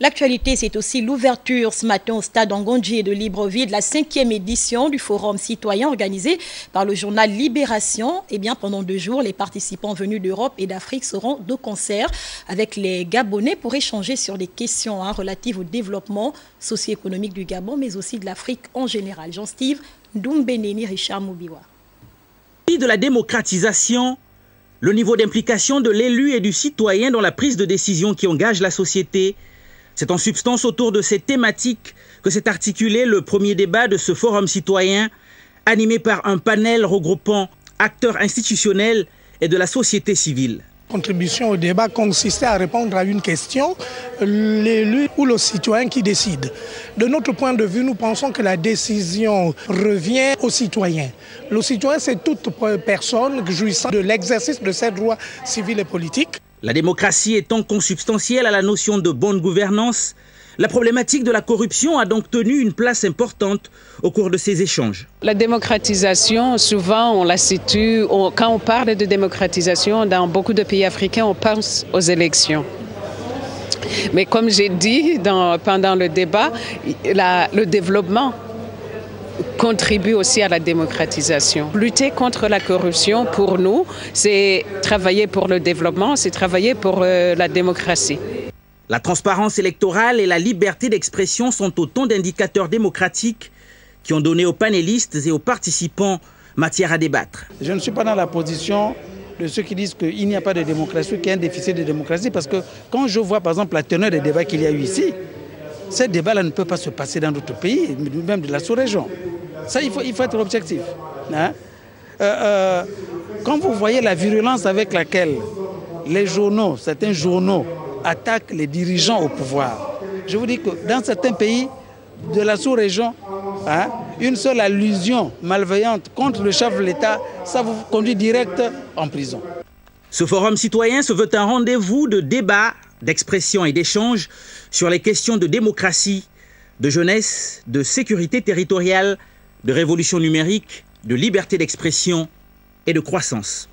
L'actualité, c'est aussi l'ouverture ce matin au stade Ngondji de Libreville de la 5e édition du Forum citoyen organisé par le journal Libération. Eh bien, pendant 2 jours, les participants venus d'Europe et d'Afrique seront de concert avec les Gabonais pour échanger sur des questions relatives au développement socio-économique du Gabon, mais aussi de l'Afrique en général. Jean-Steve Ndumbeneni, Richard Moubiwa. De la démocratisation, le niveau d'implication de l'élu et du citoyen dans la prise de décision qui engage la société. C'est en substance autour de ces thématiques que s'est articulé le premier débat de ce forum citoyen, animé par un panel regroupant acteurs institutionnels et de la société civile. La contribution au débat consistait à répondre à une question, l'élu ou le citoyen qui décide. De notre point de vue, nous pensons que la décision revient au citoyen. Le citoyen, c'est toute personne jouissant de l'exercice de ses droits civils et politiques. La démocratie étant consubstantielle à la notion de bonne gouvernance, la problématique de la corruption a donc tenu une place importante au cours de ces échanges. La démocratisation, souvent on la situe, quand on parle de démocratisation dans beaucoup de pays africains, on pense aux élections. Mais comme j'ai dit pendant le débat, le développement contribue aussi à la démocratisation. Lutter contre la corruption, pour nous, c'est travailler pour le développement, c'est travailler pour la démocratie. La transparence électorale et la liberté d'expression sont autant d'indicateurs démocratiques qui ont donné aux panélistes et aux participants matière à débattre. Je ne suis pas dans la position de ceux qui disent qu'il n'y a pas de démocratie, qu'il y a un déficit de démocratie, parce que quand je vois par exemple la teneur des débats qu'il y a eu ici, ces débats-là ne peuvent pas se passer dans d'autres pays, même de la sous-région. Ça, il faut être objectif. Hein? Quand vous voyez la virulence avec laquelle les journaux, certains journaux, attaquent les dirigeants au pouvoir, je vous dis que dans certains pays de la sous-région, une seule allusion malveillante contre le chef de l'État, ça vous conduit direct en prison. Ce forum citoyen se veut un rendez-vous de débat, d'expression et d'échange sur les questions de démocratie, de jeunesse, de sécurité territoriale, de révolution numérique, de liberté d'expression et de croissance.